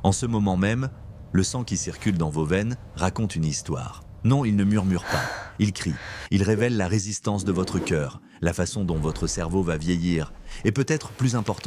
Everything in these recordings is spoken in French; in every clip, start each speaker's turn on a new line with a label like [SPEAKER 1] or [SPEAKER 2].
[SPEAKER 1] En ce moment même, le sang qui circule dans vos veines raconte une histoire. Non, il ne murmure pas, il crie. Il révèle la résistance de votre cœur, la façon dont votre cerveau va vieillir, et peut-être plus important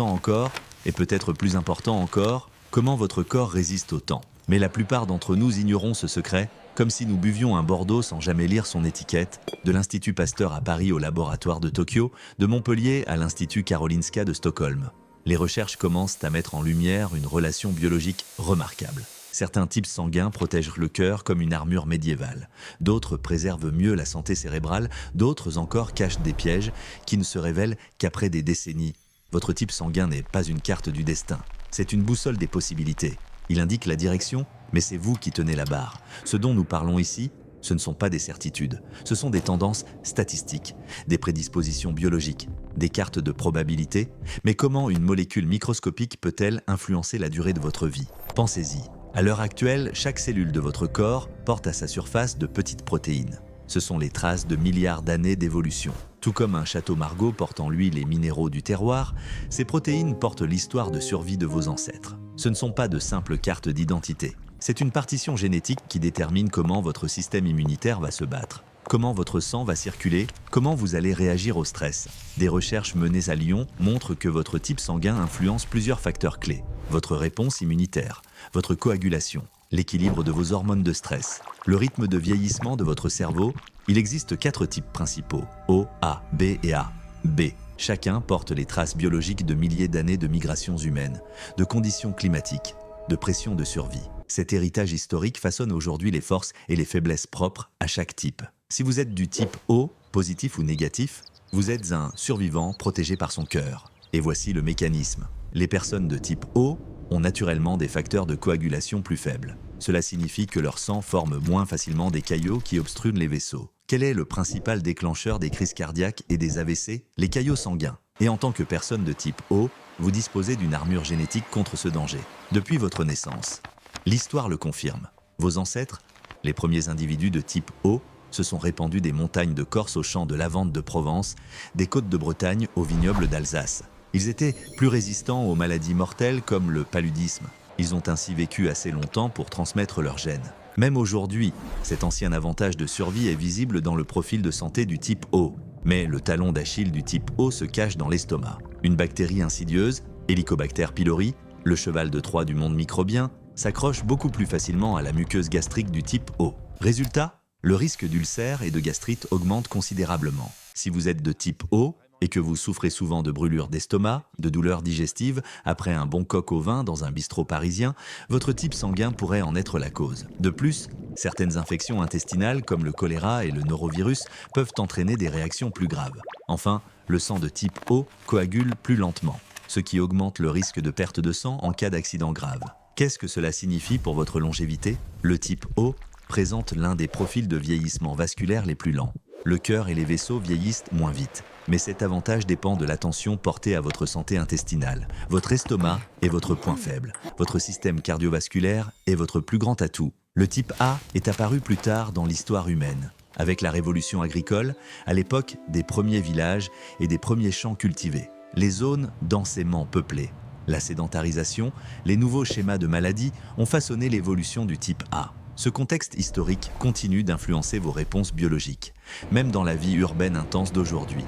[SPEAKER 1] encore, comment votre corps résiste au temps. Mais la plupart d'entre nous ignorons ce secret, comme si nous buvions un Bordeaux sans jamais lire son étiquette, de l'Institut Pasteur à Paris au laboratoire de Tokyo, de Montpellier à l'Institut Karolinska de Stockholm. Les recherches commencent à mettre en lumière une relation biologique remarquable. Certains types sanguins protègent le cœur comme une armure médiévale. D'autres préservent mieux la santé cérébrale, d'autres encore cachent des pièges qui ne se révèlent qu'après des décennies. Votre type sanguin n'est pas une carte du destin, c'est une boussole des possibilités. Il indique la direction, mais c'est vous qui tenez la barre. Ce dont nous parlons ici, ce ne sont pas des certitudes, ce sont des tendances statistiques, des prédispositions biologiques, des cartes de probabilité. Mais comment une molécule microscopique peut-elle influencer la durée de votre vie? Pensez-y. À l'heure actuelle, chaque cellule de votre corps porte à sa surface de petites protéines. Ce sont les traces de milliards d'années d'évolution. Tout comme un château Margaux porte en lui les minéraux du terroir, ces protéines portent l'histoire de survie de vos ancêtres. Ce ne sont pas de simples cartes d'identité. C'est une partition génétique qui détermine comment votre système immunitaire va se battre, comment votre sang va circuler, comment vous allez réagir au stress. Des recherches menées à Lyon montrent que votre type sanguin influence plusieurs facteurs clés. Votre réponse immunitaire, votre coagulation, l'équilibre de vos hormones de stress, le rythme de vieillissement de votre cerveau. Il existe 4 types principaux, O, A, B et A. B. Chacun porte les traces biologiques de milliers d'années de migrations humaines, de conditions climatiques, de pression de survie. Cet héritage historique façonne aujourd'hui les forces et les faiblesses propres à chaque type. Si vous êtes du type O, positif ou négatif, vous êtes un survivant protégé par son cœur. Et voici le mécanisme. Les personnes de type O ont naturellement des facteurs de coagulation plus faibles. Cela signifie que leur sang forme moins facilement des caillots qui obstruent les vaisseaux. Quel est le principal déclencheur des crises cardiaques et des AVC? Les caillots sanguins. Et en tant que personne de type O, vous disposez d'une armure génétique contre ce danger. Depuis votre naissance, l'histoire le confirme. Vos ancêtres, les premiers individus de type O, se sont répandus des montagnes de Corse aux champs de lavande de Provence, des côtes de Bretagne aux vignobles d'Alsace. Ils étaient plus résistants aux maladies mortelles comme le paludisme. Ils ont ainsi vécu assez longtemps pour transmettre leurs gènes. Même aujourd'hui, cet ancien avantage de survie est visible dans le profil de santé du type O. Mais le talon d'Achille du type O se cache dans l'estomac. Une bactérie insidieuse, Helicobacter pylori, le cheval de Troie du monde microbien, s'accroche beaucoup plus facilement à la muqueuse gastrique du type O. Résultat, le risque d'ulcère et de gastrite augmente considérablement. Si vous êtes de type O et que vous souffrez souvent de brûlures d'estomac, de douleurs digestives, après un bon coq au vin dans un bistrot parisien, votre type sanguin pourrait en être la cause. De plus, certaines infections intestinales comme le choléra et le norovirus peuvent entraîner des réactions plus graves. Enfin, le sang de type O coagule plus lentement, ce qui augmente le risque de perte de sang en cas d'accident grave. Qu'est-ce que cela signifie pour votre longévité? Le type O présente l'un des profils de vieillissement vasculaire les plus lents. Le cœur et les vaisseaux vieillissent moins vite. Mais cet avantage dépend de l'attention portée à votre santé intestinale. Votre estomac est votre point faible. Votre système cardiovasculaire est votre plus grand atout. Le type A est apparu plus tard dans l'histoire humaine. Avec la révolution agricole, à l'époque des premiers villages et des premiers champs cultivés. Les zones densément peuplées. La sédentarisation, les nouveaux schémas de maladies ont façonné l'évolution du type A. Ce contexte historique continue d'influencer vos réponses biologiques, même dans la vie urbaine intense d'aujourd'hui.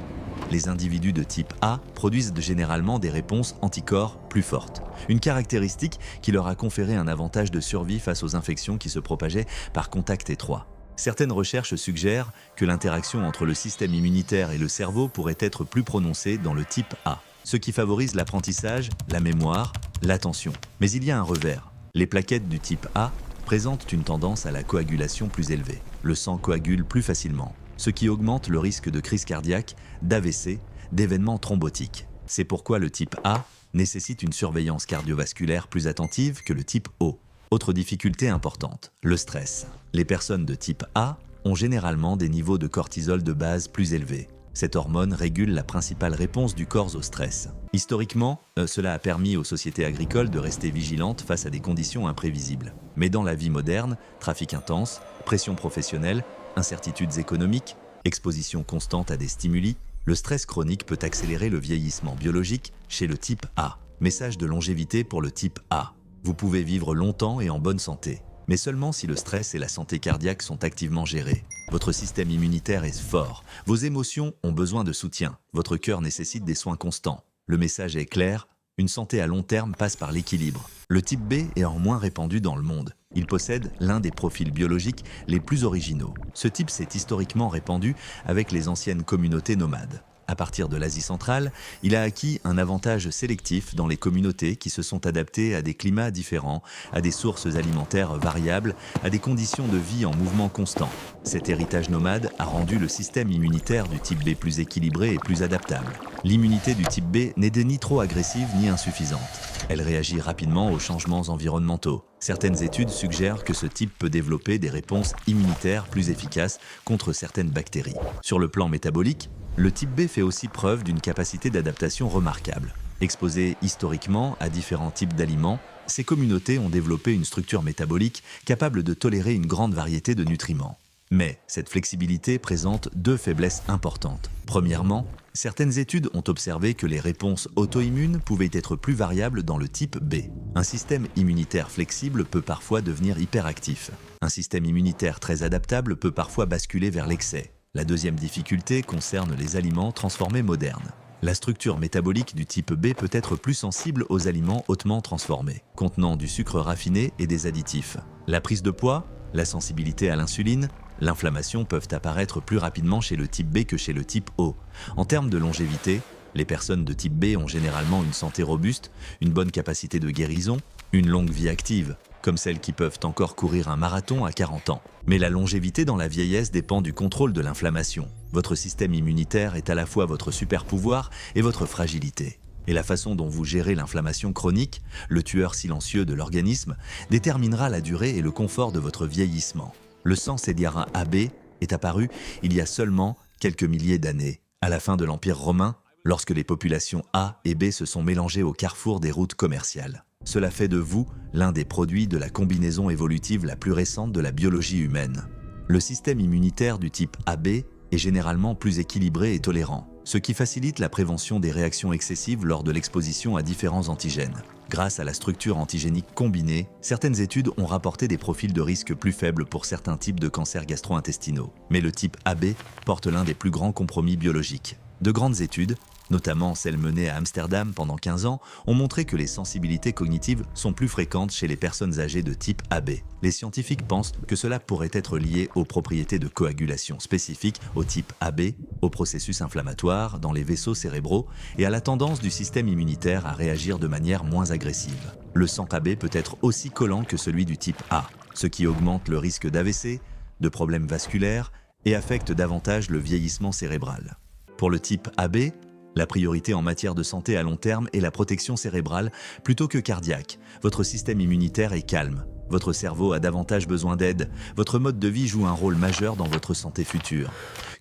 [SPEAKER 1] Les individus de type A produisent généralement des réponses anticorps plus fortes, une caractéristique qui leur a conféré un avantage de survie face aux infections qui se propageaient par contact étroit. Certaines recherches suggèrent que l'interaction entre le système immunitaire et le cerveau pourrait être plus prononcée dans le type A, ce qui favorise l'apprentissage, la mémoire, l'attention. Mais il y a un revers. Les plaquettes du type A présentent une tendance à la coagulation plus élevée. Le sang coagule plus facilement, ce qui augmente le risque de crise cardiaque, d'AVC, d'événements thrombotiques. C'est pourquoi le type A nécessite une surveillance cardiovasculaire plus attentive que le type O. Autre difficulté importante, le stress. Les personnes de type A ont généralement des niveaux de cortisol de base plus élevés. Cette hormone régule la principale réponse du corps au stress. Historiquement, cela a permis aux sociétés agricoles de rester vigilantes face à des conditions imprévisibles. Mais dans la vie moderne, trafic intense, pression professionnelle, incertitudes économiques, exposition constante à des stimuli, le stress chronique peut accélérer le vieillissement biologique chez le type A. Message de longévité pour le type A. Vous pouvez vivre longtemps et en bonne santé, mais seulement si le stress et la santé cardiaque sont activement gérés. Votre système immunitaire est fort, vos émotions ont besoin de soutien, votre cœur nécessite des soins constants. Le message est clair, une santé à long terme passe par l'équilibre. Le type B est en moins répandu dans le monde. Il possède l'un des profils biologiques les plus originaux. Ce type s'est historiquement répandu avec les anciennes communautés nomades. À partir de l'Asie centrale, il a acquis un avantage sélectif dans les communautés qui se sont adaptées à des climats différents, à des sources alimentaires variables, à des conditions de vie en mouvement constant. Cet héritage nomade a rendu le système immunitaire du type B plus équilibré et plus adaptable. L'immunité du type B n'est ni trop agressive ni insuffisante. Elle réagit rapidement aux changements environnementaux. Certaines études suggèrent que ce type peut développer des réponses immunitaires plus efficaces contre certaines bactéries. Sur le plan métabolique, le type B fait aussi preuve d'une capacité d'adaptation remarquable. Exposées historiquement à différents types d'aliments, ces communautés ont développé une structure métabolique capable de tolérer une grande variété de nutriments. Mais cette flexibilité présente deux faiblesses importantes. Premièrement, certaines études ont observé que les réponses auto-immunes pouvaient être plus variables dans le type B. Un système immunitaire flexible peut parfois devenir hyperactif. Un système immunitaire très adaptable peut parfois basculer vers l'excès. La deuxième difficulté concerne les aliments transformés modernes. La structure métabolique du type B peut être plus sensible aux aliments hautement transformés, contenant du sucre raffiné et des additifs. La prise de poids, la sensibilité à l'insuline, l'inflammation peuvent apparaître plus rapidement chez le type B que chez le type O. En termes de longévité, les personnes de type B ont généralement une santé robuste, une bonne capacité de guérison, une longue vie active, comme celles qui peuvent encore courir un marathon à 40 ans. Mais la longévité dans la vieillesse dépend du contrôle de l'inflammation. Votre système immunitaire est à la fois votre super pouvoir et votre fragilité. Et la façon dont vous gérez l'inflammation chronique, le tueur silencieux de l'organisme, déterminera la durée et le confort de votre vieillissement. Le sang sédien AB est apparu il y a seulement quelques milliers d'années, à la fin de l'Empire romain, lorsque les populations A et B se sont mélangées au carrefour des routes commerciales. Cela fait de vous l'un des produits de la combinaison évolutive la plus récente de la biologie humaine. Le système immunitaire du type AB est généralement plus équilibré et tolérant, ce qui facilite la prévention des réactions excessives lors de l'exposition à différents antigènes. Grâce à la structure antigénique combinée, certaines études ont rapporté des profils de risque plus faibles pour certains types de cancers gastro-intestinaux. Mais le type AB porte l'un des plus grands compromis biologiques. De grandes études, notamment celles menées à Amsterdam pendant 15 ans, ont montré que les sensibilités cognitives sont plus fréquentes chez les personnes âgées de type AB. Les scientifiques pensent que cela pourrait être lié aux propriétés de coagulation spécifiques au type AB, au processus inflammatoire dans les vaisseaux cérébraux et à la tendance du système immunitaire à réagir de manière moins agressive. Le sang AB peut être aussi collant que celui du type A, ce qui augmente le risque d'AVC, de problèmes vasculaires et affecte davantage le vieillissement cérébral. Pour le type AB, la priorité en matière de santé à long terme est la protection cérébrale plutôt que cardiaque. Votre système immunitaire est calme. Votre cerveau a davantage besoin d'aide. Votre mode de vie joue un rôle majeur dans votre santé future.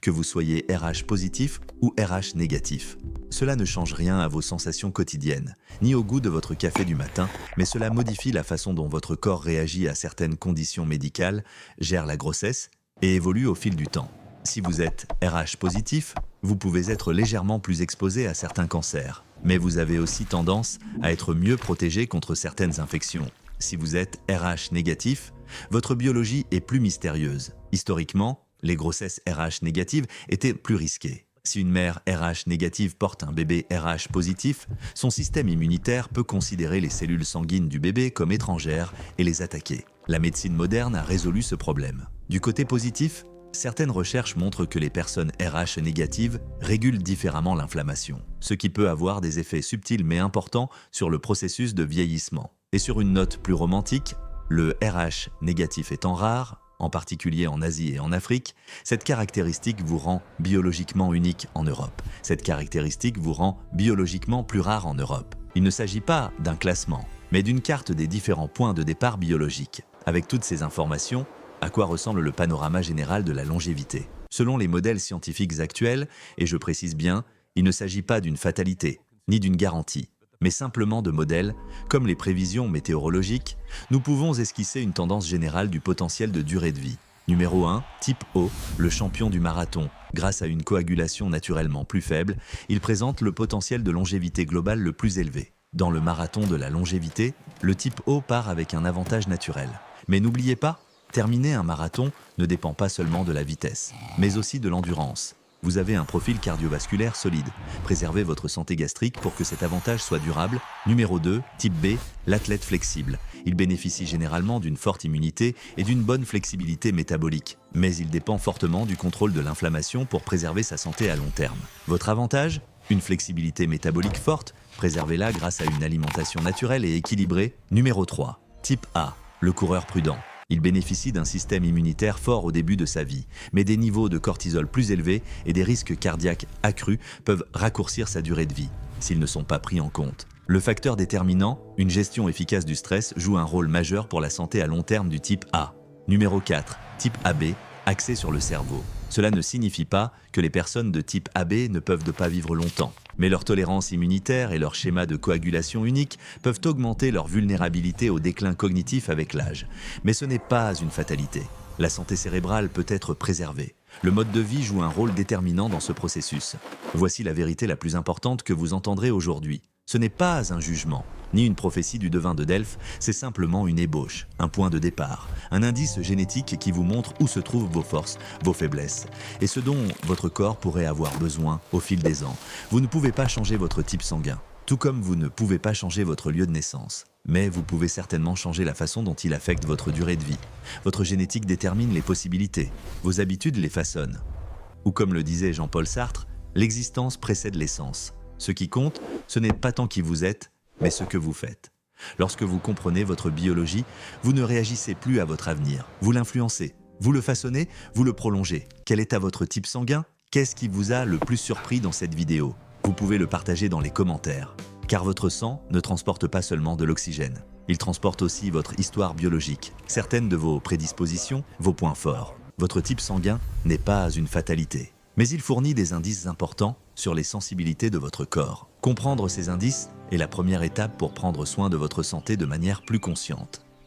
[SPEAKER 1] Que vous soyez RH positif ou RH négatif. Cela ne change rien à vos sensations quotidiennes, ni au goût de votre café du matin, mais cela modifie la façon dont votre corps réagit à certaines conditions médicales, gère la grossesse et évolue au fil du temps. Si vous êtes RH positif, vous pouvez être légèrement plus exposé à certains cancers, mais vous avez aussi tendance à être mieux protégé contre certaines infections. Si vous êtes RH négatif, votre biologie est plus mystérieuse. Historiquement, les grossesses RH négatives étaient plus risquées. Si une mère RH négative porte un bébé RH positif, son système immunitaire peut considérer les cellules sanguines du bébé comme étrangères et les attaquer. La médecine moderne a résolu ce problème. Du côté positif, certaines recherches montrent que les personnes RH négatives régulent différemment l'inflammation, ce qui peut avoir des effets subtils mais importants sur le processus de vieillissement. Et sur une note plus romantique, le RH négatif étant rare, en particulier en Asie et en Afrique, cette caractéristique vous rend biologiquement unique en Europe. Cette caractéristique vous rend biologiquement plus rare en Europe. Il ne s'agit pas d'un classement, mais d'une carte des différents points de départ biologiques. Avec toutes ces informations, à quoi ressemble le panorama général de la longévité? Selon les modèles scientifiques actuels, et je précise bien, il ne s'agit pas d'une fatalité, ni d'une garantie, mais simplement de modèles, comme les prévisions météorologiques, nous pouvons esquisser une tendance générale du potentiel de durée de vie. Numéro 1, type O, le champion du marathon. Grâce à une coagulation naturellement plus faible, il présente le potentiel de longévité globale le plus élevé. Dans le marathon de la longévité, le type O part avec un avantage naturel. Mais n'oubliez pas, terminer un marathon ne dépend pas seulement de la vitesse, mais aussi de l'endurance. Vous avez un profil cardiovasculaire solide. Préservez votre santé gastrique pour que cet avantage soit durable. Numéro 2, type B, l'athlète flexible. Il bénéficie généralement d'une forte immunité et d'une bonne flexibilité métabolique. Mais il dépend fortement du contrôle de l'inflammation pour préserver sa santé à long terme. Votre avantage ? Une flexibilité métabolique forte. Préservez-la grâce à une alimentation naturelle et équilibrée. Numéro 3, type A, le coureur prudent. Il bénéficie d'un système immunitaire fort au début de sa vie, mais des niveaux de cortisol plus élevés et des risques cardiaques accrus peuvent raccourcir sa durée de vie, s'ils ne sont pas pris en compte. Le facteur déterminant, une gestion efficace du stress, joue un rôle majeur pour la santé à long terme du type A. Numéro 4, type AB, axé sur le cerveau. Cela ne signifie pas que les personnes de type AB ne peuvent pas vivre longtemps, mais leur tolérance immunitaire et leur schéma de coagulation unique peuvent augmenter leur vulnérabilité au déclin cognitif avec l'âge. Mais ce n'est pas une fatalité. La santé cérébrale peut être préservée. Le mode de vie joue un rôle déterminant dans ce processus. Voici la vérité la plus importante que vous entendrez aujourd'hui. Ce n'est pas un jugement, ni une prophétie du devin de Delphes, c'est simplement une ébauche, un point de départ, un indice génétique qui vous montre où se trouvent vos forces, vos faiblesses, et ce dont votre corps pourrait avoir besoin au fil des ans. Vous ne pouvez pas changer votre type sanguin, tout comme vous ne pouvez pas changer votre lieu de naissance. Mais vous pouvez certainement changer la façon dont il affecte votre durée de vie. Votre génétique détermine les possibilités, vos habitudes les façonnent. Ou comme le disait Jean-Paul Sartre, l'existence précède l'essence. Ce qui compte, ce n'est pas tant qui vous êtes, mais ce que vous faites. Lorsque vous comprenez votre biologie, vous ne réagissez plus à votre avenir. Vous l'influencez, vous le façonnez, vous le prolongez. Quel est à votre type sanguin ? Qu'est-ce qui vous a le plus surpris dans cette vidéo ? Vous pouvez le partager dans les commentaires. Car votre sang ne transporte pas seulement de l'oxygène. Il transporte aussi votre histoire biologique, certaines de vos prédispositions, vos points forts. Votre type sanguin n'est pas une fatalité. Mais il fournit des indices importants sur les sensibilités de votre corps. Comprendre ces indices est la première étape pour prendre soin de votre santé de manière plus consciente.